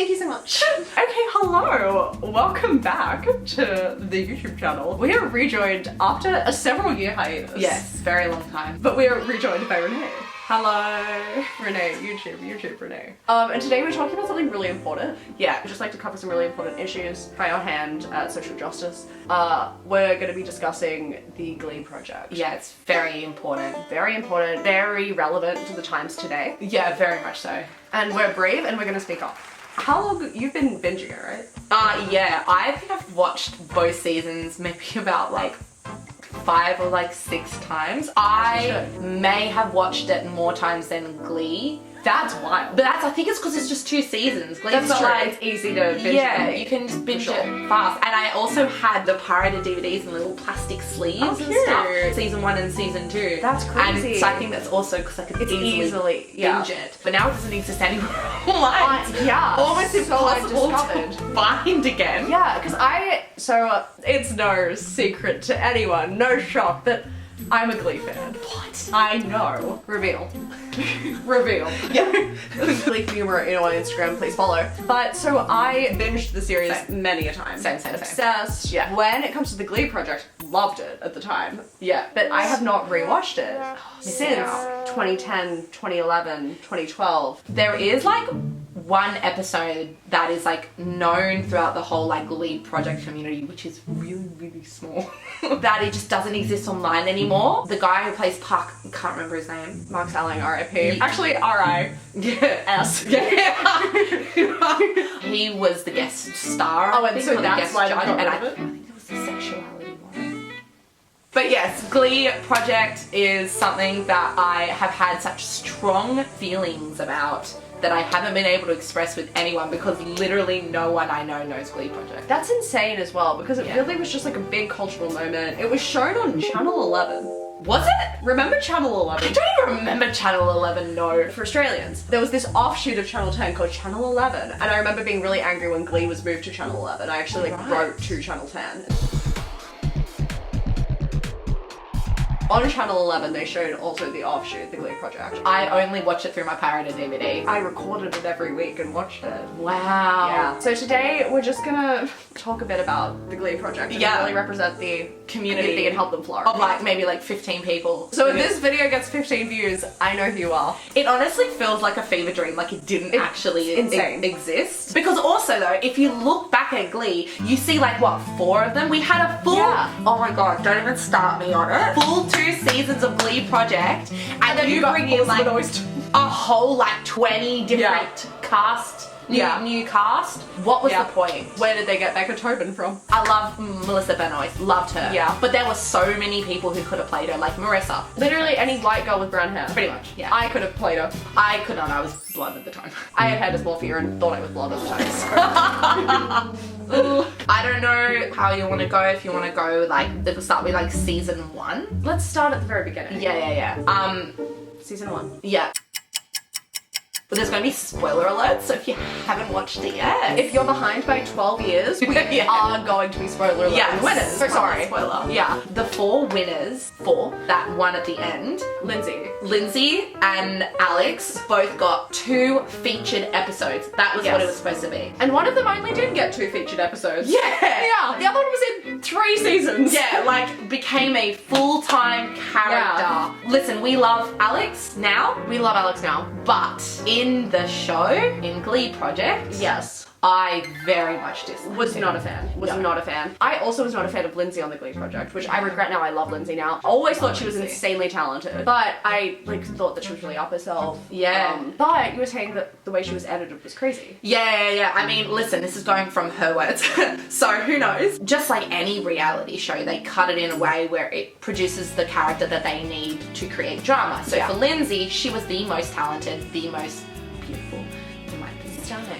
Thank you so much. Okay, hello. Welcome back to the YouTube channel. We are rejoined after a several year hiatus. Yes, very long time. But we are rejoined by Renee. Hello. Renee, YouTube Renee. And today we're talking about something really important. Yeah. I'd just like to cover some really important issues. Try our hand at social justice. We're going to be discussing the Glee Project. Yeah, it's very important. Very important, very relevant to the times today. Yeah, very much so. And we're brave and we're going to speak up. How long, you've been binging it, right? Yeah, I think I've watched both seasons maybe about like 5 or like 6 times. I may have watched it more times than Glee. That's wild. But I think it's because it's just 2 seasons. Glee's That's got true. like, It's easy to binge yeah, it. you can just binge it fast. And I also had the pirated DVDs in little plastic sleeves and stuff. Season 1 and season 2. That's crazy. And so I think that's also because I could easily binge it. But now it doesn't exist anywhere online. Yeah. Almost So impossible I've to find again. Yeah, because it's no secret to anyone, no shock that I'm a Glee fan. What? I know. Reveal. Reveal. Yeah. Glee humor, you know, on Instagram, please follow. But so I binged the series many a time. Same. Obsessed. Yeah. When it comes to the Glee Project, loved it at the time. Yeah. But I have not rewatched it since out. 2010, 2011, 2012. There is like one episode that is like known throughout the whole like Glee Project community, which is really, really small, that it just doesn't exist online anymore. The guy who plays Puck, I can't remember his name. Mark Salling, R.I.P. Actually, R.I.S. Yeah. He was the guest star. Oh, and so the that's guest why judge, I and got rid of it? I think there was the sexuality one. But yes, Glee Project is something that I have had such strong feelings about that I haven't been able to express with anyone because literally no one I know knows Glee Project. That's insane as well because it really was just like a big cultural moment. It was shown on Channel 11. Was it? Remember Channel 11? I don't even remember Channel 11, no. For Australians. There was this offshoot of Channel 10 called Channel 11 and I remember being really angry when Glee was moved to Channel 11. I actually wrote to Channel 10. On Channel 11 they showed also the offshoot, the Glee Project. I only watch it through my pirated DVD. I recorded it every week and watched it. Wow. Yeah. So today we're just gonna talk a bit about the Glee Project and really represent the community and help them flourish. Of like maybe like 15 people. So if this video gets 15 views, I know who you are. It honestly feels like a fever dream, like it didn't actually exist. Because also though, if you look back at Glee, you see like what, 4 of them? We had a full, oh my god, don't even start me on it. Full 2 seasons of Glee Project, and then you bring in like a whole like 20 different cast, new cast. What was the point? Where did they get Becca Tobin from? I love Melissa Benoist, loved her. Yeah. But there were so many people who could have played her, like Marissa. Literally any white girl with brown hair. Pretty much, yeah. I could have played her. I could not, I was blonde at the time. I had hair dysmorphia and thought I was blonde at the time. I don't know how you want to go, if you want to go like, we'll start with like season 1. Let's start at the very beginning. Yeah. Season 1. Yeah. But there's going to be spoiler alerts, so if you haven't watched it yet. If you're behind by 12 years, we are going to be spoiler alert. Yeah, winners. So sorry. Spoiler. Yeah. The 4 winners, that one at the end, Lindsay and Alex both got 2 featured episodes. That was what it was supposed to be. And one of them only did get 2 featured episodes. Yeah. Yeah. The other one was in 3 seasons. Yeah, like became a full-time character. Yeah. Listen, we love Alex now. We love Alex now. But in the show, in Glee Project, yes, I very much disliked was him. not a fan. Not a fan. I also was not a fan of Lindsay on the Glee Project, which I regret now. I love Lindsay now. Always thought she was insanely talented, but I thought that she was really up herself. Yeah. But you were saying that the way she was edited was crazy. Yeah. I mean, listen, this is going from her words, so who knows? Just like any reality show, they cut it in a way where it produces the character that they need to create drama. So for Lindsay, she was the most talented, the most beautiful, in my opinion.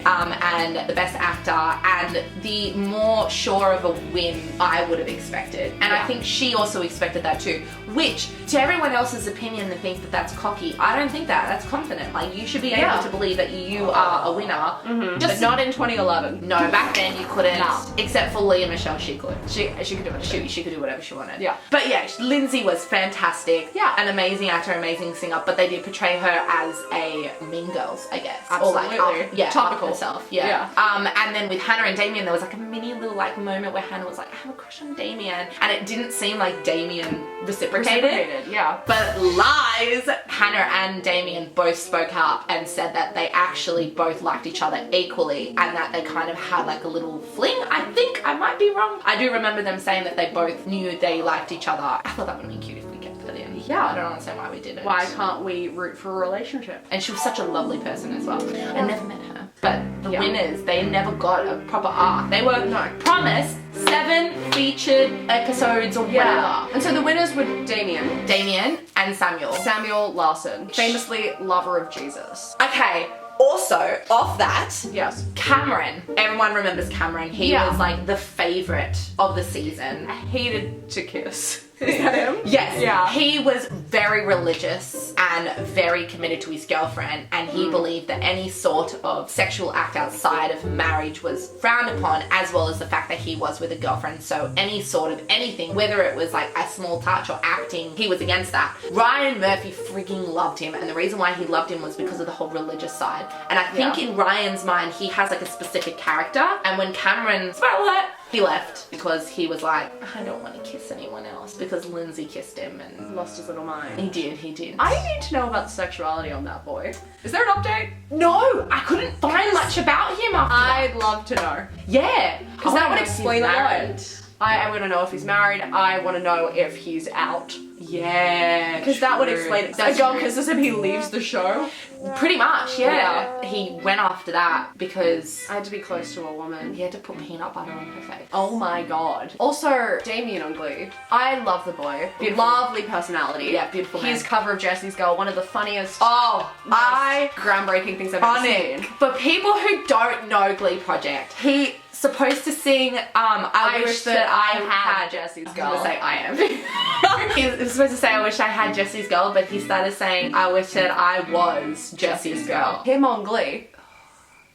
And the best actor, and the more sure of a win I would have expected. And I think she also expected that too. which to everyone else's opinion they think that that's cocky. I don't think that. That's confident. Like, you should be able to believe that you are a winner. Just not in 2011. No, back then you couldn't. No. Except for Leah Michelle, she could. She could do it. She could do whatever she wanted. Yeah. But yeah, Lindsay was fantastic. Yeah. An amazing actor, amazing singer, but they did portray her as a Mean Girls, I guess. Absolutely. Or like, Topical. herself. Yeah. And then with Hannah and Damien, there was like a mini little like moment where Hannah was like, I have a crush on Damien. And it didn't seem like Damien reciprocated. Yeah. But lies! Hannah and Damien both spoke up and said that they actually both liked each other equally and that they kind of had like a little fling. I think I might be wrong. I do remember them saying that they both knew they liked each other. I thought that would have been cute if we kept that in. Yeah. I don't understand why we didn't. Why can't we root for a relationship? And she was such a lovely person as well. I never met her. But the winners, they never got a proper arc. They were promised 7 featured episodes or whatever. And so the winners were Damien and Samuel. Samuel Larson, famously lover of Jesus. Okay. Also, off that, Yes. Cameron. Everyone remembers Cameron. He was like the favorite of the season. Hated to kiss. Is that him? Yes. Yeah. He was very religious and very committed to his girlfriend, and he believed that any sort of sexual act outside of marriage was frowned upon, as well as the fact that he was with a girlfriend. So any sort of anything, whether it was like a small touch or acting, he was against that. Ryan Murphy freaking loved him, and the reason why he loved him was because of the whole religious side. And I think in Ryan's mind, he has like a specific character, and when Cameron, spoiler alert, he left because he was like, I don't want to kiss anyone else because Lindsay kissed him and Lost his little mind. he did. I need to know about the sexuality on that boy. Is there an update? No, I couldn't find much about him after I'd love to know. Yeah. Because that would explain a married. lot. I want to know if he's married. I want to know if he's out. Yeah. Because that would explain it. That's A girl true. kisses him, he leaves the show. Pretty much, yeah. He went after that because I had to be close to a woman. he had to put peanut butter on her face. Oh my god. Also, Damien on Glee. I love the boy. Beautiful. Lovely personality. Yeah, beautiful man. His cover of Jesse's Girl, one of the funniest, Oh, I groundbreaking things I've ever seen. For people who don't know Glee Project, he's supposed to sing I wish that I had Jesse's I Girl. was gonna say I am. He was supposed to say I wish I had Jesse's Girl, but he started saying I wish that I was Jesse's Girl. Him on Glee.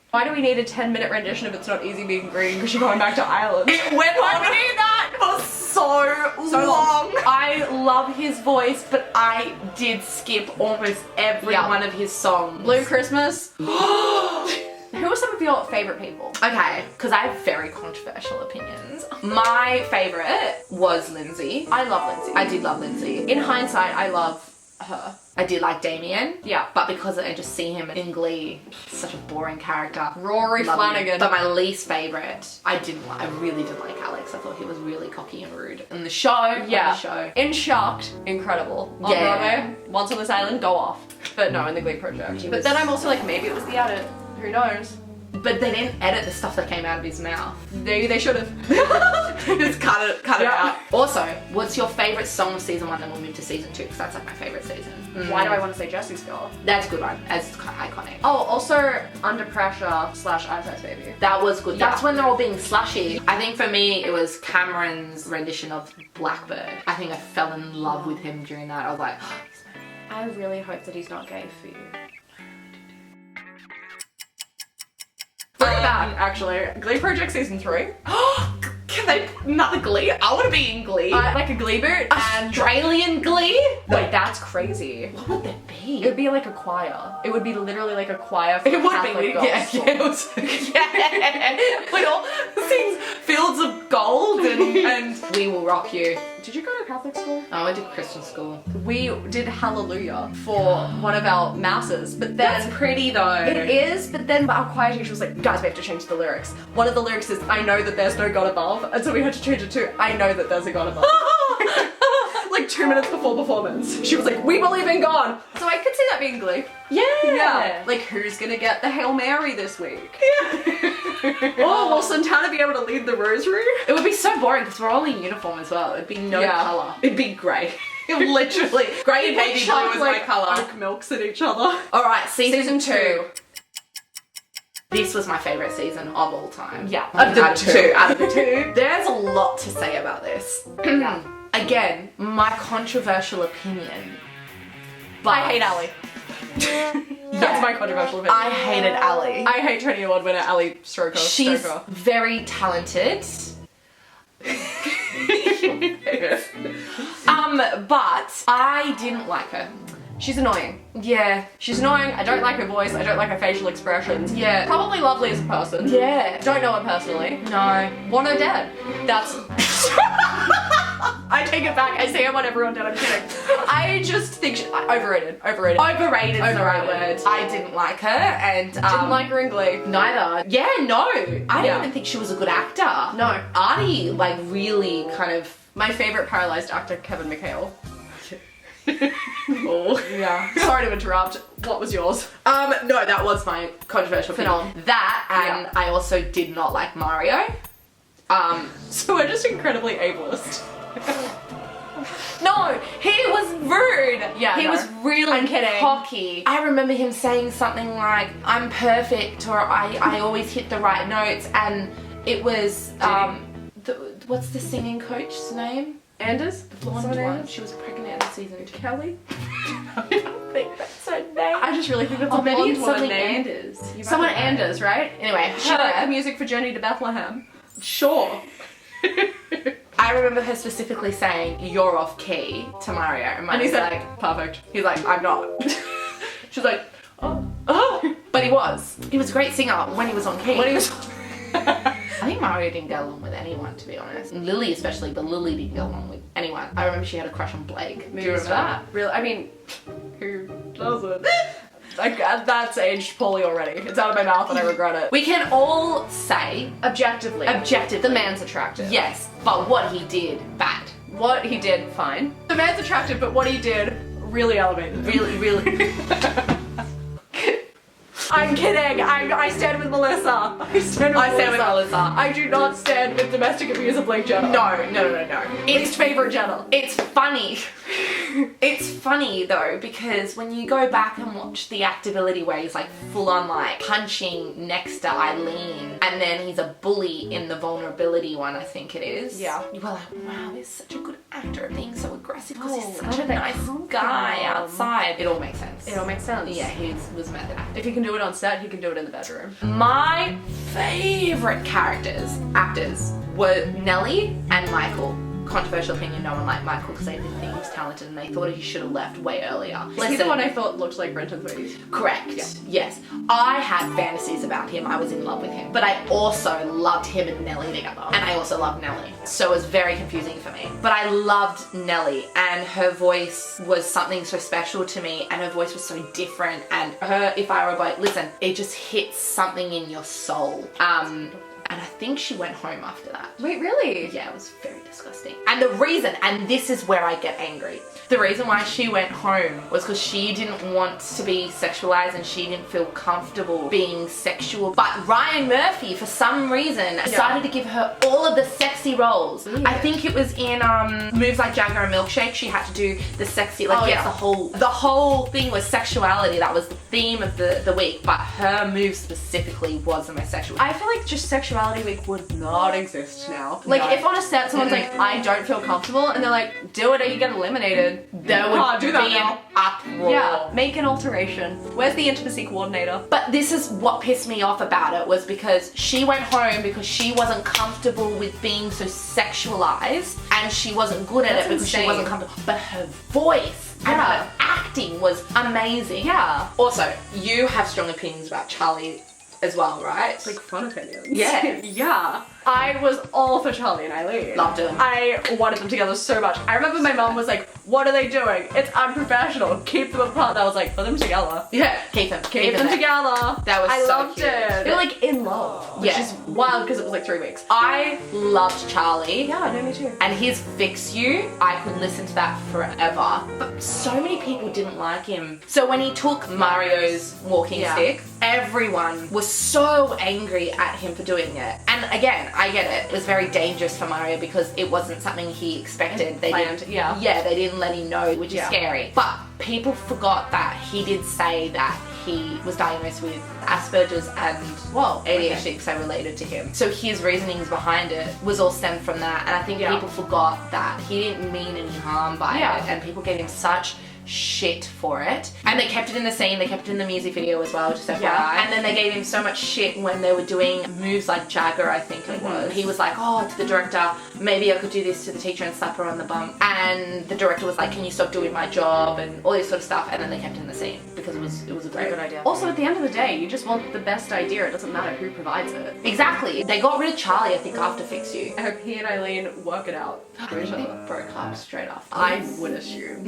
Why do we need a 10-minute rendition if it's not easy being green because you're going back to Ireland? It went on that for so long. I love his voice, but I did skip almost every one of his songs. Blue Christmas. Who are some of your favourite people? Okay, because I have very controversial opinions. My favourite was Lindsay. I love Lindsay. I did love Lindsay. In hindsight, I love her. I did like Damien. Yeah. But because I just see him in Glee, such a boring character. Rory Love Flanagan. him. But my least favourite, I really didn't like Alex. I thought he was really cocky and rude. In the show, Yeah. on the show. In Shocked, incredible. On Yeah. Broadway, Once on this Island, go off. But no, in the Glee Project. But then I'm also like, maybe it was the edit. Who knows? But they didn't edit the stuff that came out of his mouth. Maybe they should have. Just cut it Yeah. out. Also, what's your favourite song of season 1? Then we'll move to season 2 because that's like my favourite season. Why do I want to say Jesse's Girl? That's a good one. It's iconic. Oh, also Under Pressure / Ice Ice Baby. That was good. Yeah. That's when they're all being slushy. I think for me, it was Cameron's rendition of Blackbird. I think I fell in love with him during that. I was like, I really hope that he's not gay for you. Bring it back, actually. Glee Project season 3. can they put another Glee? I want to be in Glee. Like a Glee boot and Australian Glee? wait, that's crazy. What would that be? It would be like a choir. It would be literally like a choir for It would Catholic be, girls. yeah, it was, yeah. We all sing Fields of Gold and We Will Rock You. Did you go to Catholic school? Oh, I did Christian school. We did Hallelujah for one of our masses, but then That's pretty though. it is, but then our choir teacher was like, guys, we have to change the lyrics. One of the lyrics is, I know that there's no God above, and so we had to change it to, I know that there's a God above. Like 2 minutes before performance. She was like, we believe in God. So I could see that being Glee. Yeah. Like, who's gonna get the Hail Mary this week? Yeah. Oh, will Santana be able to lead the rosary? It would be so boring because we're all in uniform as well. It'd be no Yeah. colour. It'd be grey. Literally. Grey and baby blue is my colour. Oak milks at each other. Alright, season 2. This was my favourite season of all time. Yeah. Out of the two. There's a lot to say about this. Yeah. again, my controversial opinion. But I hate Ali. That's my controversial opinion. I hated Ali. I hate Tony Award winner Ali Stroker. She's very talented. But I didn't like her. She's annoying. Yeah. She's annoying. I don't like her voice. I don't like her facial expressions. Yeah. Probably lovely as a person. Yeah. Don't know her personally. No. Want her dead. That's... I take it back. I say I want everyone dead. I'm kidding. I just think overrated. Overrated. Overrated is the right word. I didn't like her and... Didn't like her in Glee. Neither. Yeah, no. I didn't even think she was a good actor. No. Artie, like, really kind of... My favourite paralysed actor, Kevin McHale. Oh. Yeah. Sorry to interrupt. What was yours? No, that was my controversial Phenom. opinion. That, and I also did not like Mario. So we're just incredibly ableist. No, he was rude. Yeah, he was really I'm kidding. cocky. I remember him saying something like, "I'm perfect," or I always hit the right notes, and it was what's the singing coach's name? Anders? The blonde one. She was pregnant in season 2. Kelly? I don't think that's her name. I just really think that's Oh, a maybe blonde it's woman something name. Anders. You might Someone be right. Anders, right? Anyway, She wrote the her, music for Journey to Bethlehem. sure. I remember her specifically saying, "You're off key" to Mario, and He's like, like, perfect. he's like, "I'm not." She's like, "Oh," but he was. He was a great singer when he was on key. When he was... I think Mario didn't get along with anyone, to be honest. Lily especially, but Lily didn't get along with anyone. I remember she had a crush on Blake. Do you remember that? Really? I mean, who doesn't? Like, that's aged poorly already. It's out of my mouth and I regret it. We can all say, Objectively, the man's attractive. yes, but what he did, bad. What he did, fine. The man's attractive, but what he did, really elevated him. Really, really. I'm kidding. I stand with Melissa. I stand with Melissa. I do not stand with domestic abuse of Blake Jenner. No. Least favorite Jenner. It's funny. It's funny though, because when you go back and watch the actability where he's like full on like punching next to Eileen, and then he's a bully in the vulnerability one, I think it is. Yeah. You were like, wow, he's such a good actor at being so aggressive because he's where such a did that nice come guy from? outside. It all makes sense. It all makes sense. Yeah, he was method acting. If he can do it on set, he can do it in the bedroom. My favourite actors, were Nellie and Michael. Controversial opinion, no one liked Michael because they didn't think he was talented and they thought he should have left way earlier. Is he the one I thought looked like Brenton Thwaites? Correct. Yeah. Yes. I had fantasies about him. I was in love with him. But I also loved him and Nellie together. And I also loved Nellie. So it was very confusing for me. But I loved Nellie and her voice was something so special to me and her voice was so different and her, if I were about, listen, it just hits something in your soul. And I think she went home after that. Wait, really? Yeah, it was very disgusting. And the reason, and this is where I get angry, the reason why she went home was because she didn't want to be sexualized and she didn't feel comfortable being sexual. But Ryan Murphy, for some reason, decided to give her all of the sexy roles. Weird. I think it was in Moves Like Jagger and Milkshake, she had to do the sexy, like, the whole thing was sexuality. That was the theme of the week, but her move specifically was the most sexual. I feel like just Sexuality Week would not exist now. Like, if on a set someone's like, I don't feel comfortable, and they're like, do it or you get eliminated. There would do that be now. an uproar. Yeah, make an alteration. Where's the intimacy coordinator? But this is what pissed me off about it, was because she went home because she wasn't comfortable with being so sexualized and she wasn't good at it because she wasn't comfortable. But her voice and her acting was amazing. Yeah. Also, you have strong opinions about Charlie as well, right? Like fun opinions. Yeah. Yeah. I was all for Charlie and Eileen. Loved them. I wanted them together so much. I remember my mom was like, what are they doing? It's unprofessional. Keep them apart. And I was like, put them together. Yeah, keep them Together. That was I so loved cute. it. They were like in love. Which is wild because it was like 3 weeks. I loved Charlie. Yeah, no, me too. And his Fix You, I could listen to that forever. But so many people didn't like him. So when he took Mario's walking stick, everyone was so angry at him for doing it. And again, I get it. It was very dangerous for Mario because it wasn't something he expected. They didn't, they didn't let him know, which is scary. But people forgot that he did say that he was diagnosed with Asperger's and ADHD because I related to him. So his reasonings behind it was all stemmed from that, and I think people forgot that he didn't mean any harm by it, and people gave him such shit for it. And they kept it in the scene, they kept it in the music video as well, just FYI. And then they gave him so much shit when they were doing moves like Jagger, I think it was. He was like, oh, to the director, maybe I could do this to the teacher and slap her on the bum. And the director was like, can you stop doing my job, and all this sort of stuff. And then they kept it in the scene because it was a great good idea. Also, at the end of the day, you just want the best idea. It doesn't matter who provides it. Exactly. They got rid of Charlie, I think, after Fix You. I hope he and Eileen work it out. I think they broke up straight after. I would assume.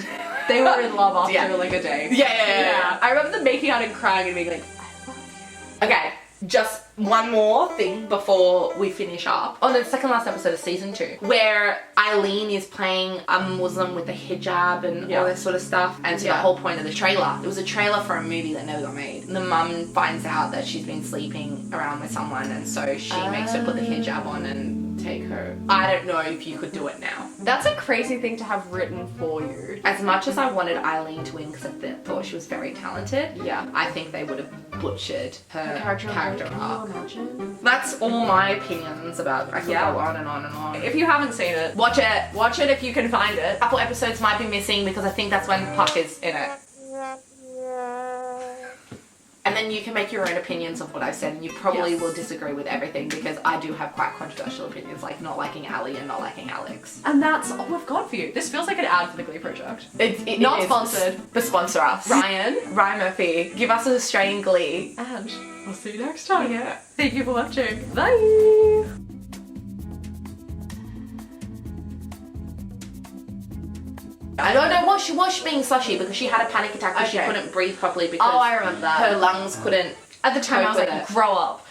They were in love after like a day. Yeah. I remember them making out and crying and being like, I love you. Okay, just one more thing before we finish up. On the second last episode of season 2, where Eileen is playing a Muslim with a hijab and all that sort of stuff. And so the whole point of the trailer, it was a trailer for a movie that never got made. The mum finds out that she's been sleeping around with someone, and so she makes her put the hijab on and take her. I don't know if you could do it now. That's a crazy thing to have written for you. As much as I wanted Eileen to win because I thought she was very talented, I think they would have butchered her character arc. Imagine. That's all my opinions about. I could go on and on and on. If you haven't seen it, Watch it. watch it if you can find it. A couple episodes might be missing because I think that's when Puck is in it. And then you can make your own opinions of what I said, and you probably will disagree with everything because I do have quite controversial opinions, like not liking Ali and not liking Alex. And that's all we've got for you. This feels like an ad for the Glee Project. It Not is. sponsored. But sponsor us. Ryan Murphy, give us an Australian Glee. and we'll see you next time. Yeah. Thank you for watching. Bye. I don't know what she was being slushy because she had a panic attack because she couldn't breathe properly because I remember that. her lungs couldn't. At the time I was cope like, with it. grow up.